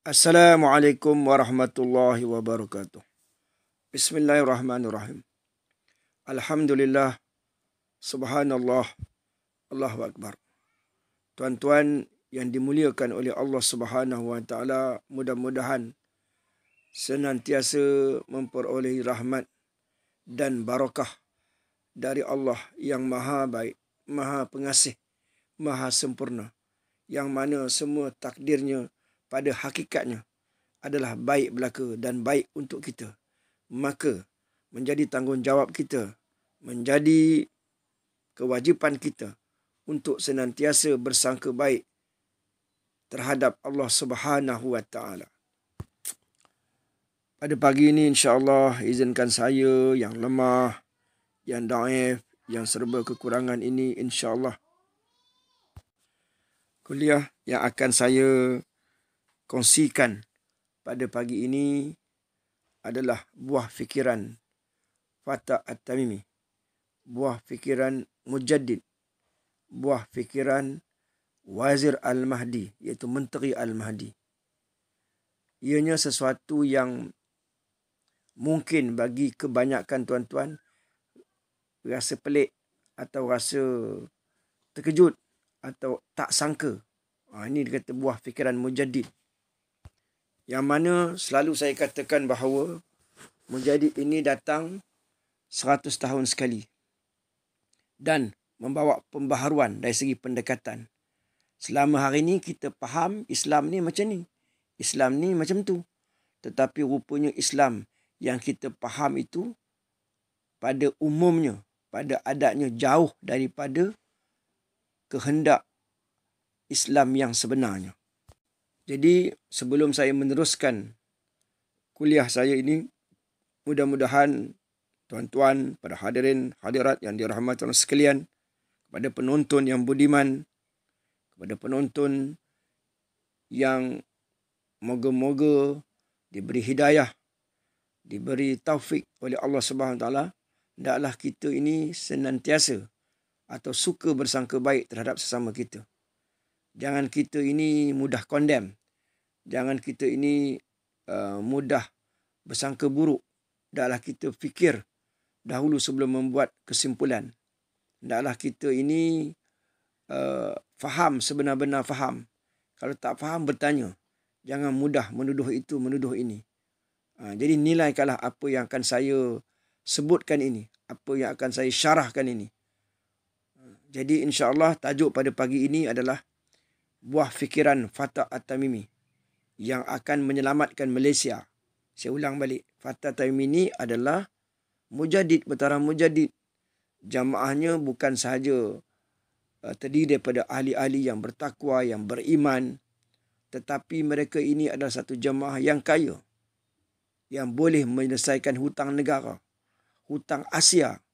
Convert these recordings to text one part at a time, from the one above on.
Assalamualaikum warahmatullahi wabarakatuh. Bismillahirrahmanirrahim. Alhamdulillah, subhanallah, Allahu Akbar. Tuan-tuan yang dimuliakan oleh Allah Subhanahu wa taala, mudah-mudahan senantiasa memperolehi rahmat dan barakah dari Allah yang Maha Baik, Maha Pengasih, Maha Sempurna, yang mana semua takdirnya pada hakikatnya adalah baik belaka dan baik untuk kita. Maka menjadi tanggungjawab kita, menjadi kewajipan kita untuk senantiasa bersangka baik terhadap Allah Subhanahu wa taala. Pada pagi ini insya-Allah izinkan saya yang lemah, yang dhaif, yang serba kekurangan ini insya-Allah kuliah yang akan saya kongsikan pada pagi ini adalah buah fikiran Fatah At-Tamimi, buah fikiran Mujaddid, buah fikiran Wazir Al-Mahdi, iaitu Menteri Al-Mahdi. Ianya sesuatu yang mungkin bagi kebanyakan tuan-tuan rasa pelik atau rasa terkejut atau tak sangka. Ini dia kata buah fikiran Mujaddid. Yang mana selalu saya katakan bahawa Mujaddid ini datang 100 tahun sekali dan membawa pembaharuan dari segi pendekatan. Selama hari ini kita faham Islam ni macam ni, Islam ni macam tu. Tetapi rupanya Islam yang kita faham itu pada umumnya, pada adatnya jauh daripada kehendak Islam yang sebenarnya. Jadi sebelum saya meneruskan kuliah saya ini, mudah-mudahan tuan-tuan, pada hadirin hadirat yang dirahmati Allah sekalian, kepada penonton yang budiman, kepada penonton yang moga-moga diberi hidayah, diberi taufik oleh Allah Subhanahu Wa Taala, hendaklah kita ini senantiasa atau suka bersangka baik terhadap sesama kita. Jangan kita ini mudah condemn. Jangan kita ini mudah bersangka buruk. Hendaklah kita fikir dahulu sebelum membuat kesimpulan. Hendaklah kita ini faham, sebenar-benar faham. Kalau tak faham, bertanya. Jangan mudah menuduh itu, menuduh ini. Jadi nilaikanlah apa yang akan saya sebutkan ini. Apa yang akan saya syarahkan ini. Jadi insya-Allah tajuk pada pagi ini adalah buah fikiran Fatah At-Tamimi yang akan menyelamatkan Malaysia. Saya ulang balik. Fatah At-Tamimi ini adalah Mujaddid, bertaraf Mujaddid. Jamaahnya bukan sahaja terdiri daripada ahli-ahli yang bertakwa, yang beriman. Tetapi mereka ini adalah satu jamaah yang kaya. Yang boleh menyelesaikan hutang negara, hutang Asia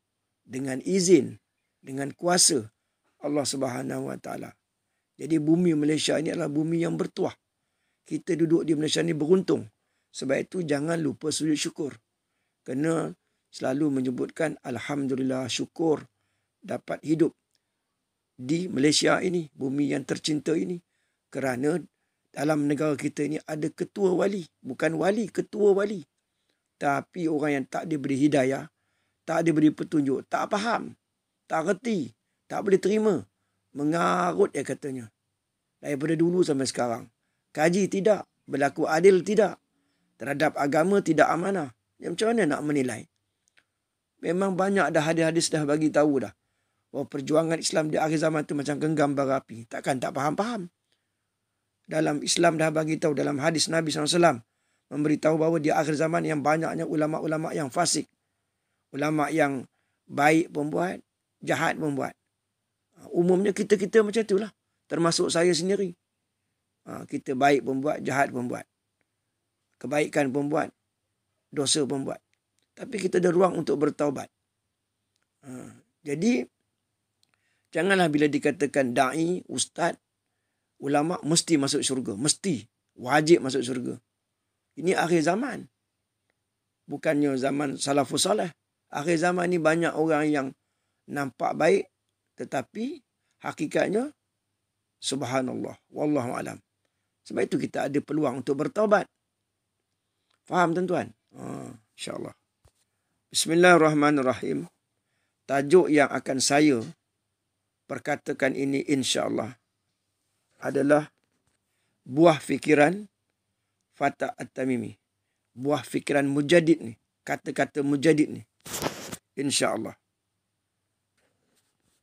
dengan izin, dengan kuasa Allah Subhanahu Wa Taala. Jadi bumi Malaysia ini adalah bumi yang bertuah. Kita duduk di Malaysia ini beruntung. Sebab itu jangan lupa sujud syukur. Kena selalu menyebutkan Alhamdulillah, syukur dapat hidup di Malaysia ini, bumi yang tercinta ini. Kerana dalam negara kita ini ada ketua wali. Bukan wali, ketua wali. Tapi orang yang tak diberi hidayah, tak diberi petunjuk, tak faham, tak reti, tak boleh terima. Mengarut ya katanya. Daripada dulu sampai sekarang. Kaji tidak. Berlaku adil tidak. Terhadap agama tidak amanah. Macam mana nak menilai? Memang banyak dah hadis-hadis dah bagi tahu dah. Bahawa perjuangan Islam di akhir zaman tu macam genggam bara api. Takkan tak faham-faham. Dalam Islam dah bagi tahu, dalam hadis Nabi SAW memberitahu bahawa di akhir zaman yang banyaknya ulama-ulama yang fasik. Ulama yang baik pun buat, jahat pun buat. Umumnya kita-kita macam itulah. Termasuk saya sendiri. Kita baik pun buat, jahat pun buat. Kebaikan pun buat, dosa pun buat. Tapi kita ada ruang untuk bertaubat. Jadi, janganlah bila dikatakan da'i, ustaz, ulama, mesti masuk syurga. Mesti. Wajib masuk syurga. Ini akhir zaman. Bukannya zaman salafus salih. Akhir zaman ni banyak orang yang nampak baik, tetapi hakikatnya subhanallah, wallahu alam, Sebab itu kita ada peluang untuk bertaubat. Faham tuan-tuan? InsyaAllah. Bismillahirrahmanirrahim. Tajuk yang akan saya perkatakan ini insyaAllah adalah buah fikiran Fatah At-Tamimi. Buah fikiran Mujaddid ni. Kata-kata Mujaddid ni. InsyaAllah.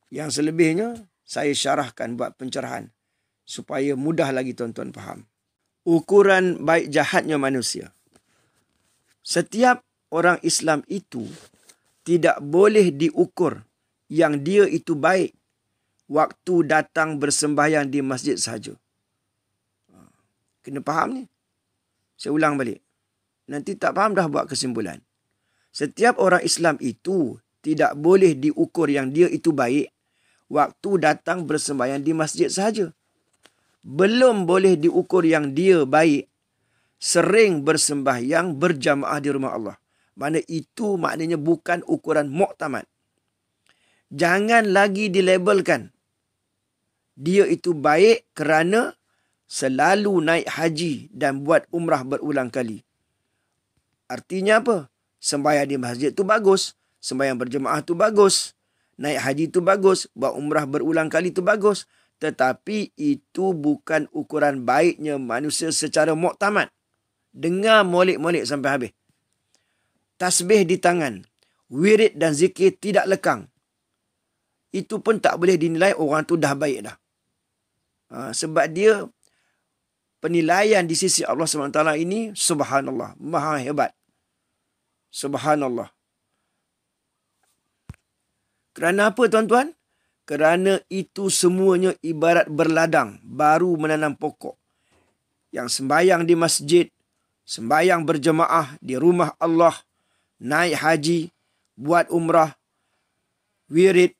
Yang selebihnya saya syarahkan buat pencerahan supaya mudah lagi tuan-tuan faham. Ukuran baik jahatnya manusia. Setiap orang Islam itu tidak boleh diukur yang dia itu baik waktu datang bersembahyang di masjid sahaja. Kena faham ni. Saya ulang balik. Nanti tak faham dah buat kesimpulan. Setiap orang Islam itu tidak boleh diukur yang dia itu baik waktu datang bersembahyang di masjid sahaja. Belum boleh diukur yang dia baik sering bersembahyang berjamaah di rumah Allah. Mana itu maknanya bukan ukuran muktamad. Jangan lagi dilabelkan dia itu baik kerana selalu naik haji dan buat umrah berulang kali. Artinya apa? Sembahyang di masjid tu bagus. Sembahyang berjemaah tu bagus. Naik haji tu bagus. Buat umrah berulang kali tu bagus. Tetapi itu bukan ukuran baiknya manusia secara muktamad. Dengar molek-molek sampai habis. Tasbih di tangan. Wirid dan zikir tidak lekang. Itu pun tak boleh dinilai orang tu dah baik dah. Sebab dia penilaian di sisi Allah SWT ini subhanallah. Maha hebat. Subhanallah. Kerana apa tuan-tuan? Kerana itu semuanya ibarat berladang baru menanam pokok. Yang sembayang di masjid, sembayang berjemaah di rumah Allah, naik haji, buat umrah, wirid,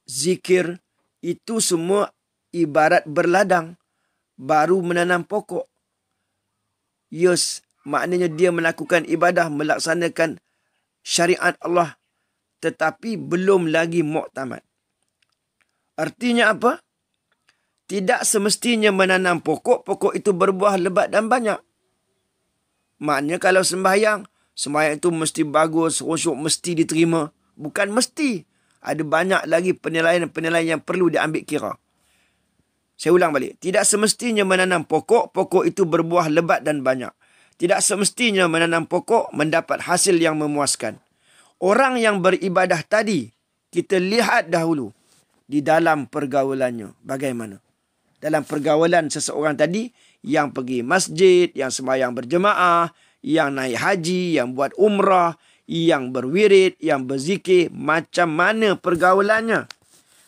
zikir, itu semua ibarat berladang baru menanam pokok. Yes, maknanya dia melakukan ibadah, melaksanakan syariat Allah, tetapi belum lagi muktamad. Artinya apa? Tidak semestinya menanam pokok, pokok itu berbuah lebat dan banyak. Maknanya kalau sembahyang itu mesti bagus, khusyuk mesti diterima. Bukan mesti. Ada banyak lagi penilaian-penilaian yang perlu diambil kira. Saya ulang balik. Tidak semestinya menanam pokok, pokok itu berbuah lebat dan banyak. Tidak semestinya menanam pokok mendapat hasil yang memuaskan. Orang yang beribadah tadi, kita lihat dahulu di dalam pergaulannya. Bagaimana? Dalam pergaulan seseorang tadi, yang pergi masjid, yang sembahyang berjemaah, yang naik haji, yang buat umrah, yang berwirid, yang berzikir, macam mana pergaulannya?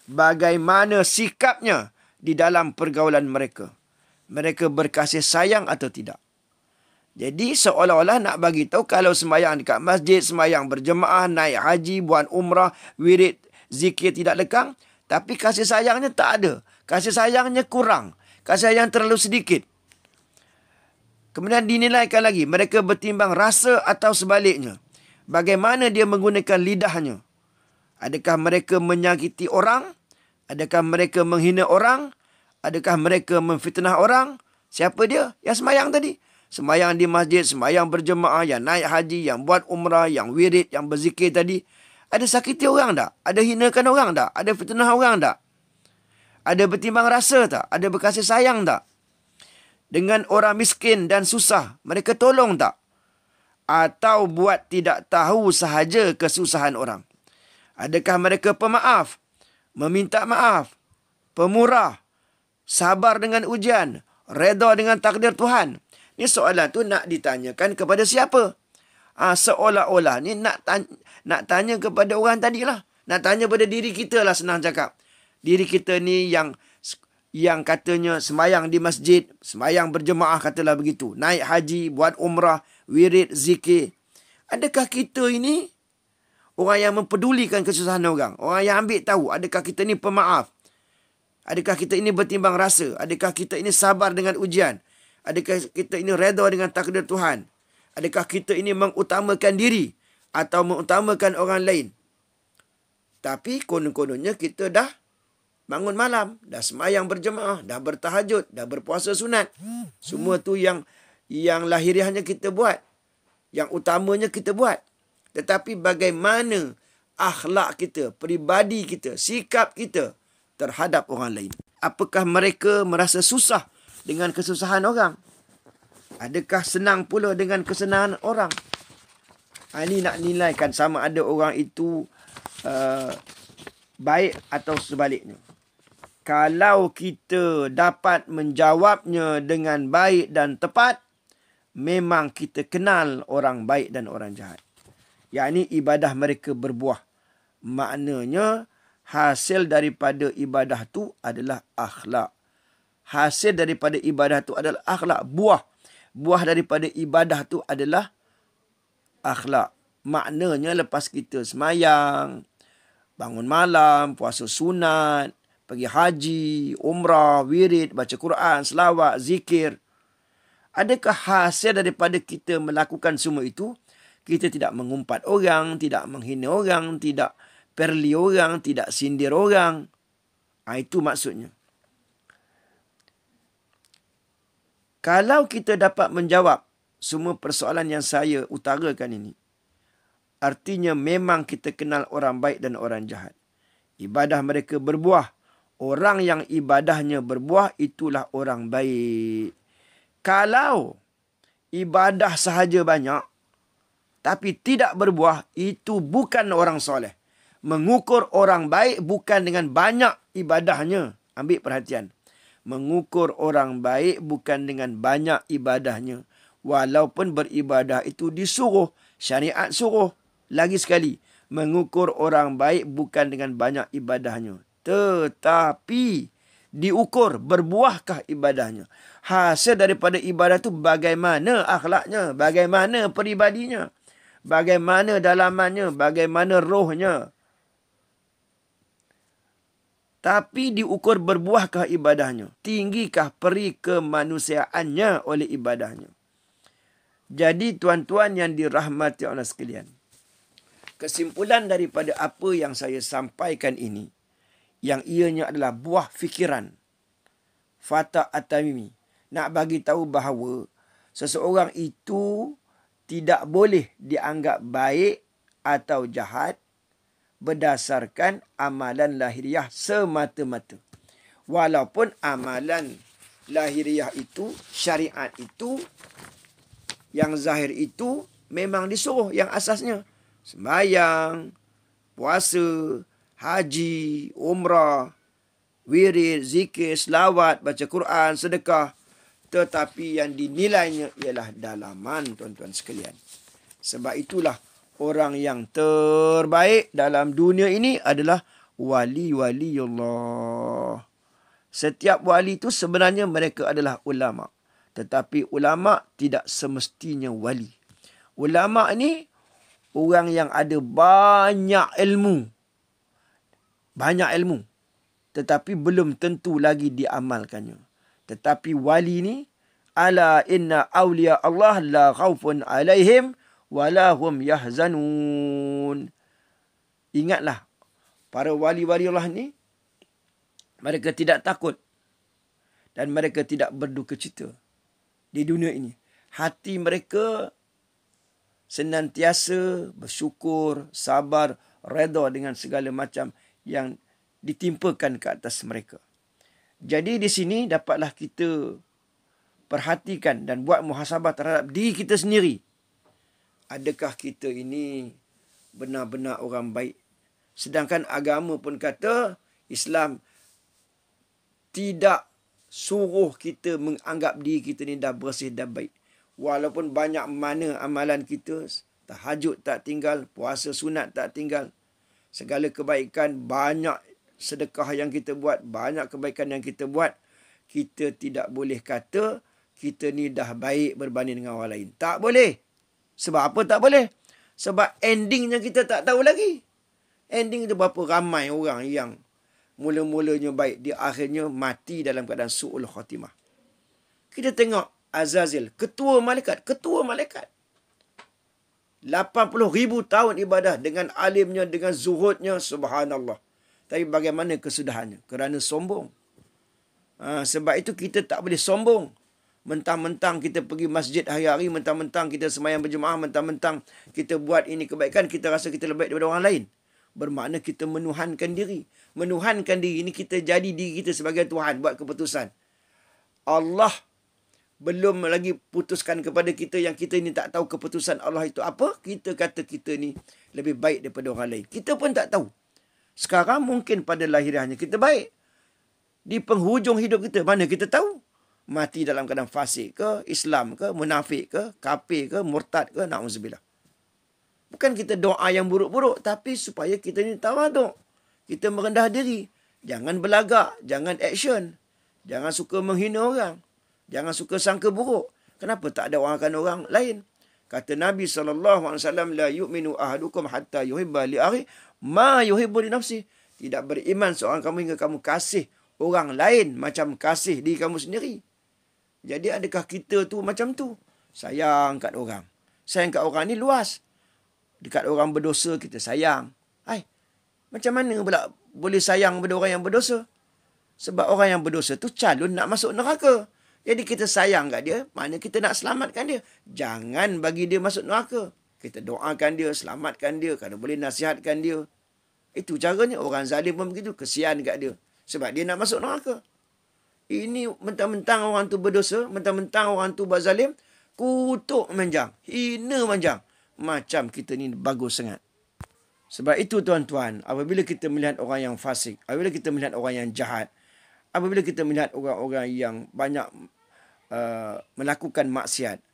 Bagaimana sikapnya di dalam pergaulan mereka? Mereka berkasih sayang atau tidak? Jadi seolah-olah nak bagi tahu kalau sembahyang dekat masjid, sembahyang berjemaah, naik haji, buat umrah, wirid, zikir tidak lekang, tapi kasih sayangnya tak ada. Kasih sayangnya kurang. Kasih sayang terlalu sedikit. Kemudian dinilaikan lagi, mereka bertimbang rasa atau sebaliknya. Bagaimana dia menggunakan lidahnya? Adakah mereka menyakiti orang? Adakah mereka menghina orang? Adakah mereka memfitnah orang? Siapa dia? Yang sembahyang tadi. Sembahyang di masjid, sembahyang berjemaah, yang naik haji, yang buat umrah, yang wirid, yang berzikir tadi. Ada sakiti orang tak? Ada hinakan orang tak? Ada fitnah orang tak? Ada bertimbang rasa tak? Ada berkasih sayang tak? Dengan orang miskin dan susah, mereka tolong tak? Atau buat tidak tahu sahaja kesusahan orang? Adakah mereka pemaaf? Meminta maaf? Pemurah? Sabar dengan ujian? Reda dengan takdir Tuhan? Ni soalan tu nak ditanyakan kepada siapa? Seolah-olah ni nak tanya kepada orang tadi lah. Nak tanya pada diri kita lah, senang cakap. Diri kita ni yang katanya sembahyang di masjid, sembahyang berjemaah, katalah begitu. Naik haji, buat umrah, wirid, zikir. Adakah kita ini orang yang mempedulikan kesusahan orang? Orang yang ambil tahu, adakah kita ni pemaaf? Adakah kita ini bertimbang rasa? Adakah kita ini sabar dengan ujian? Adakah kita ini reda dengan takdir Tuhan? Adakah kita ini mengutamakan diri atau mengutamakan orang lain? Tapi konon-kononnya kita dah bangun malam, dah semayang berjemaah, dah bertahajud, dah berpuasa sunat. Semua tu yang lahiriahnya kita buat. Yang utamanya kita buat. Tetapi bagaimana akhlak kita, peribadi kita, sikap kita terhadap orang lain? Apakah mereka merasa susah dengan kesusahan orang? Adakah senang pula dengan kesenangan orang? Ini nak nilaikan sama ada orang itu baik atau sebaliknya. Kalau kita dapat menjawabnya dengan baik dan tepat, memang kita kenal orang baik dan orang jahat. Yakni ibadah mereka berbuah. Maknanya hasil daripada ibadah tu adalah akhlak. Hasil daripada ibadah tu adalah akhlak. Buah daripada ibadah tu adalah akhlak. Maknanya lepas kita semayang, bangun malam, puasa sunat, pergi haji, umrah, wirid, baca Quran, selawat, zikir. Adakah hasil daripada kita melakukan semua itu? Kita tidak mengumpat orang, tidak menghina orang, tidak perli orang, tidak sindir orang. Itu maksudnya. Kalau kita dapat menjawab semua persoalan yang saya utarakan ini, artinya memang kita kenal orang baik dan orang jahat. Ibadah mereka berbuah. Orang yang ibadahnya berbuah, itulah orang baik. Kalau ibadah sahaja banyak, tapi tidak berbuah, itu bukan orang soleh. Mengukur orang baik bukan dengan banyak ibadahnya. Ambil perhatian. Mengukur orang baik bukan dengan banyak ibadahnya. Walaupun beribadah itu disuruh, syariat suruh. Lagi sekali, mengukur orang baik bukan dengan banyak ibadahnya. Tetapi diukur berbuahkah ibadahnya. Hasil daripada ibadah itu bagaimana akhlaknya, bagaimana peribadinya, bagaimana dalamannya, bagaimana rohnya. Tapi diukur berbuahkah ibadahnya, tinggikah peri kemanusiaannya oleh ibadahnya. Jadi tuan-tuan yang dirahmati Allah sekalian, kesimpulan daripada apa yang saya sampaikan ini, yang ianya adalah buah fikiran Fatah At-Tamimi, nak bagi tahu bahawa seseorang itu tidak boleh dianggap baik atau jahat berdasarkan amalan lahiriah semata-mata. Walaupun amalan lahiriah itu, syariat itu, yang zahir itu memang disuruh yang asasnya. Sembayang, puasa, haji, umrah, wirid, zikir, selawat, baca Quran, sedekah. Tetapi yang dinilainya ialah dalaman, tuan-tuan sekalian. Sebab itulah orang yang terbaik dalam dunia ini adalah wali-wali Allah. Setiap wali itu sebenarnya mereka adalah ulama. Tetapi ulama tidak semestinya wali. Ulama ini orang yang ada banyak ilmu. Banyak ilmu. Tetapi belum tentu lagi diamalkannya. Tetapi wali ni, ala inna awliya Allah la khawfun alaihim wa la hum yahzanun. Ingatlah, para wali-wali Allah ni, mereka tidak takut. Dan mereka tidak berduka cita di dunia ini. Hati mereka senantiasa bersyukur, sabar, redha dengan segala macam yang ditimpakan ke atas mereka. Jadi di sini dapatlah kita perhatikan dan buat muhasabah terhadap diri kita sendiri. Adakah kita ini benar-benar orang baik? Sedangkan agama pun kata Islam tidak suruh kita menganggap diri kita ni dah bersih dan baik. Walaupun banyak mana amalan kita, tahajud tak tinggal, puasa sunat tak tinggal, segala kebaikan, banyak sedekah yang kita buat, banyak kebaikan yang kita buat, kita tidak boleh kata kita ni dah baik berbanding dengan orang lain. Tak boleh. Sebab apa tak boleh? Sebab endingnya kita tak tahu lagi. Ending itu berapa ramai orang yang mula-mulanya baik, di akhirnya mati dalam keadaan su'ul khatimah. Kita tengok Azazil, ketua malaikat. 80,000 tahun ibadah dengan alimnya, dengan zuhudnya, subhanallah. Tapi bagaimana kesudahannya? Kerana sombong. Sebab itu kita tak boleh sombong. Mentang-mentang kita pergi masjid hari-hari, mentang-mentang kita sembahyang berjemaah, mentang-mentang kita buat ini kebaikan, kita rasa kita lebih baik daripada orang lain. Bermakna kita menuhankan diri. Menuhankan diri ini kita jadi diri kita sebagai Tuhan, buat keputusan. Allah belum lagi putuskan kepada kita yang kita ni tak tahu keputusan Allah itu apa. Kita kata kita ni lebih baik daripada orang lain. Kita pun tak tahu. Sekarang mungkin pada lahiriahnya kita baik. Di penghujung hidup kita, mana kita tahu? Mati dalam keadaan fasik ke, Islam ke, munafik ke, kafir ke, murtad ke, na'udzubillah. Bukan kita doa yang buruk-buruk, tapi supaya kita ni tawaduk. Kita merendah diri. Jangan berlagak, jangan action. Jangan suka menghina orang. Jangan suka sangka buruk. Kenapa tak ada orang lain? Kata Nabi SAW, la yu'minu ahadukum hatta yuhibba li akhi ma yuhibbu li nafsi. Tidak beriman seorang kamu hingga kamu kasih orang lain macam kasih diri kamu sendiri. Jadi adakah kita tu macam tu? Sayang kat orang. Sayang kat orang ni luas. Dekat orang berdosa kita sayang. Macam mana pula boleh sayang pada orang yang berdosa? Sebab orang yang berdosa tu calon nak masuk neraka. Jadi kita sayang kat dia, mana kita nak selamatkan dia. Jangan bagi dia masuk neraka. Kita doakan dia, selamatkan dia. Kalau boleh nasihatkan dia. Itu caranya. Orang zalim pun begitu. Kesian kat dia. Sebab dia nak masuk neraka. Ini mentang-mentang orang tu berdosa, mentang-mentang orang tu buat zalim, kutuk manjang, hina manjang. Macam kita ni bagus sangat. Sebab itu tuan-tuan, apabila kita melihat orang yang fasik, apabila kita melihat orang yang jahat, apabila kita melihat orang-orang yang banyak melakukan maksiat,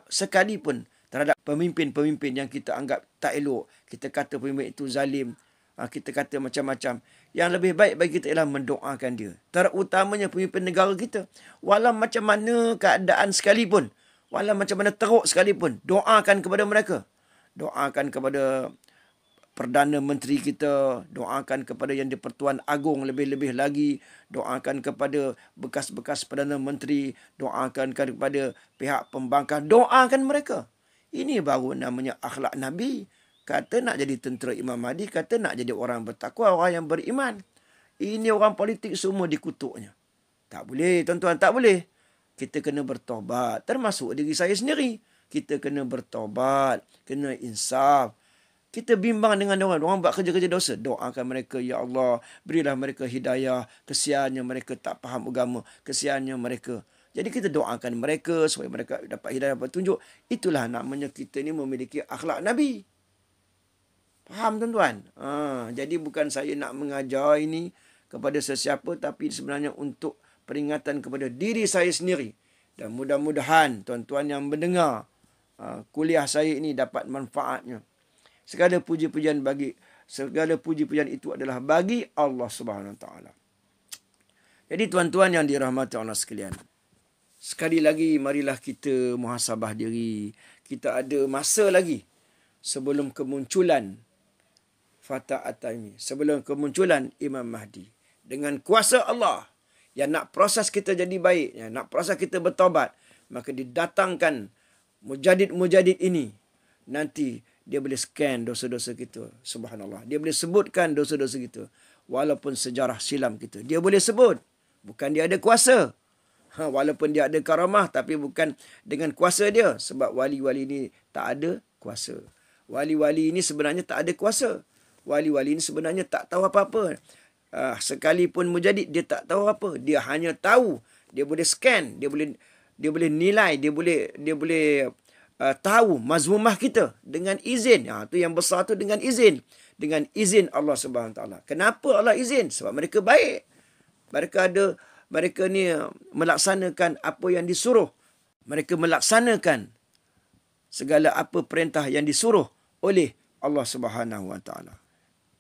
sekalipun terhadap pemimpin-pemimpin yang kita anggap tak elok, kita kata pemimpin itu zalim, kita kata macam-macam. Yang lebih baik bagi kita ialah mendoakan dia. Terutamanya pemimpin negara kita. Walau macam mana keadaan sekalipun, walau macam mana teruk sekalipun, doakan kepada mereka. Doakan kepada Perdana Menteri kita, doakan kepada Yang di-Pertuan Agong lebih-lebih lagi, doakan kepada bekas-bekas Perdana Menteri, doakan kepada pihak pembangkang, doakan mereka. Ini baru namanya akhlak Nabi. Kata nak jadi tentera Imam Mahdi, kata nak jadi orang bertakwa, orang yang beriman. Ini orang politik semua dikutuknya. Tak boleh, tuan-tuan, tak boleh. Kita kena bertobat, termasuk diri saya sendiri. Kita kena bertobat, kena insaf. Kita bimbang dengan orang buat kerja-kerja dosa. Doakan mereka, ya Allah, berilah mereka hidayah. Kesiannya mereka tak faham agama. Kesiannya mereka. Jadi kita doakan mereka supaya mereka dapat hidayah, petunjuk. Itulah namanya kita ni memiliki akhlak Nabi. Faham tuan-tuan? Jadi bukan saya nak mengajar ini kepada sesiapa, tapi sebenarnya untuk peringatan kepada diri saya sendiri. Dan mudah-mudahan tuan-tuan yang mendengar kuliah saya ini dapat manfaatnya. Segala puji-pujian itu adalah bagi Allah Subhanahu Wa Taala. Jadi tuan-tuan yang dirahmati Allah sekalian, sekali lagi marilah kita muhasabah diri. Kita ada masa lagi sebelum kemunculan Fatah At-Taimi, sebelum kemunculan Imam Mahdi. Dengan kuasa Allah yang nak proses kita jadi baik, yang nak proses kita bertaubat, maka didatangkan mujadid-mujadid ini. Nanti dia boleh scan dosa-dosa kita. Subhanallah. Dia boleh sebutkan dosa-dosa kita. Walaupun sejarah silam kita, dia boleh sebut. Bukan dia ada kuasa. Walaupun dia ada karamah, tapi bukan dengan kuasa dia. Sebab wali-wali ini tak ada kuasa. Wali-wali ini sebenarnya tak ada kuasa. Wali-wali ini sebenarnya tak tahu apa-apa. Sekalipun mujadid, dia tak tahu apa. Dia hanya tahu. Dia boleh scan. Dia boleh nilai. Dia boleh tahu mazmumah kita dengan izin. Itu yang besar tu dengan izin. Dengan izin Allah Subhanahu Wa Taala. Kenapa Allah izin? Sebab mereka baik. Mereka ni melaksanakan apa yang disuruh. Mereka melaksanakan segala apa perintah yang disuruh oleh Allah Subhanahu Wa Taala.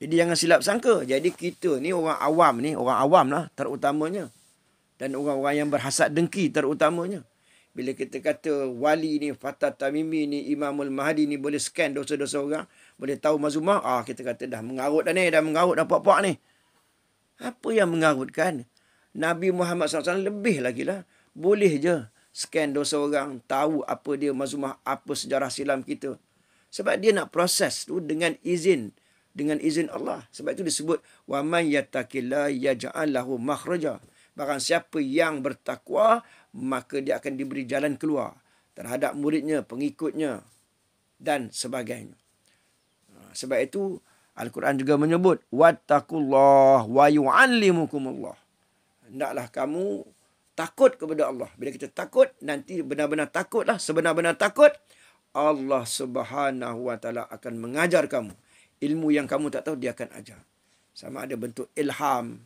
Jadi jangan silap sangka. Jadi kita ni orang awam lah terutamanya. Dan orang-orang yang berhasad dengki terutamanya. Bila kita kata wali ni, Fatah Tamimi ni, Imamul Mahdi ni boleh scan dosa-dosa orang, boleh tahu mazmumah, kita kata dah mengarut dah puak-puak ni. Apa yang mengarutkan? Nabi Muhammad SAW lebih lagi lah. Boleh je scan dosa orang, tahu apa dia mazmumah, apa sejarah silam kita. Sebab dia nak proses tu dengan izin dengan izin Allah. Sebab itu disebut wa man yattaqillaha yaj'al lahu makhraja. Barang siapa yang bertakwa, maka dia akan diberi jalan keluar terhadap muridnya, pengikutnya dan sebagainya. Sebab itu Al-Quran juga menyebut wattaqullah wa yu'allimukumullah. Hendaklah kamu takut kepada Allah. Bila kita takut, nanti benar-benar takutlah, sebenar-benar takut, Allah Subhanahu wa taala akan mengajar kamu. Ilmu yang kamu tak tahu, dia akan ajar. Sama ada bentuk ilham,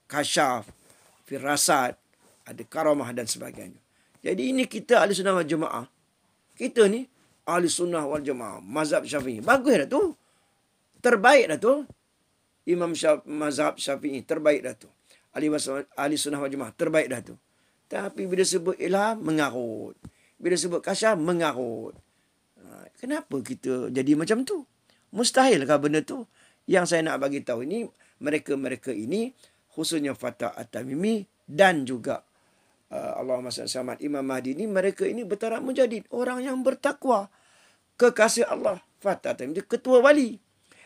kasyaf, firasat, ada karamah dan sebagainya. Jadi ini kita ahli sunnah wal jamaah. Kita ni ahli sunnah wal jamaah, mazhab Syafi'i. Bagus dah tu. Terbaik dah tu. Imam mazhab Syafi'i, terbaik dah tu. Ahli sunnah wal jamaah, terbaik dah tu. Tapi bila sebut ilham, mengarut. Bila sebut kasyaf, mengarut. Kenapa kita jadi macam tu? Mustahilkah benda tu? Yang saya nak bagi tahu ini, mereka-mereka ini, khususnya Fatah At-Tamimi dan juga Allahumma salli ala Imam Mahdi ini, mereka ini bertaraf menjadi orang yang bertakwa. Kekasih Allah. Fatah At-Tamimi ketua wali.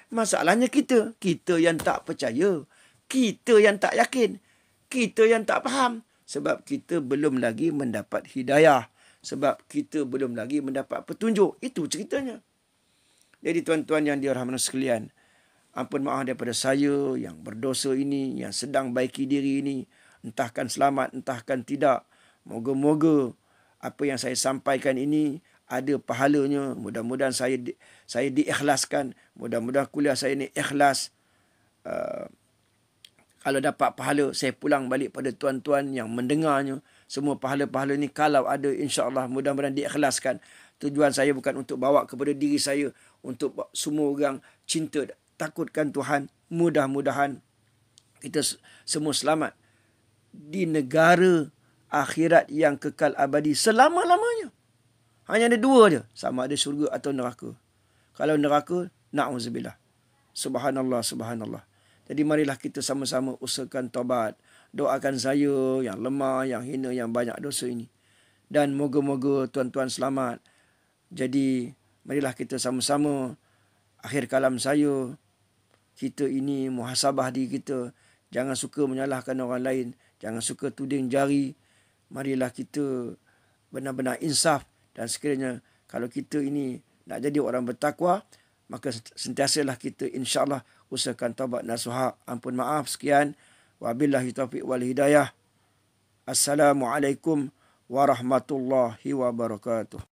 Masalahnya kita yang tak percaya. Kita yang tak yakin. Kita yang tak faham. Sebab kita belum lagi mendapat hidayah. Sebab kita belum lagi mendapat petunjuk. Itu ceritanya. Jadi tuan-tuan yang dirahmati sekalian, ampun maaf daripada saya yang berdosa ini, yang sedang baiki diri ini, entahkan selamat, entahkan tidak. Moga-moga apa yang saya sampaikan ini ada pahalanya. Mudah-mudahan saya diikhlaskan. Mudah-mudahan kuliah saya ini ikhlas. Kalau dapat pahala, saya pulang balik pada tuan-tuan yang mendengarnya. Semua pahala-pahala ni kalau ada, insya-Allah mudah-mudahan diikhlaskan. Tujuan saya bukan untuk bawa kepada diri saya, untuk semua orang cinta, takutkan Tuhan. Mudah-mudahan kita semua selamat di negara akhirat yang kekal abadi selama-lamanya. Hanya ada dua je, sama ada syurga atau neraka. Kalau neraka, na'udzubillah. Subhanallah, subhanallah. Jadi marilah kita sama-sama usahakan taubat. Doakan saya yang lemah, yang hina, yang banyak dosa ini. Dan moga-moga tuan-tuan selamat. Jadi marilah kita sama-sama, akhir kalam saya, kita ini muhasabah diri kita. Jangan suka menyalahkan orang lain. Jangan suka tuding jari. Marilah kita benar-benar insaf. Dan sekiranya kalau kita ini nak jadi orang bertakwa, maka sentiasalah kita insya-Allah usahakan taubat nasuha. Ampun maaf. Sekian. Wabillahi taufiq wal hidayah. Assalamualaikum warahmatullahi wabarakatuh.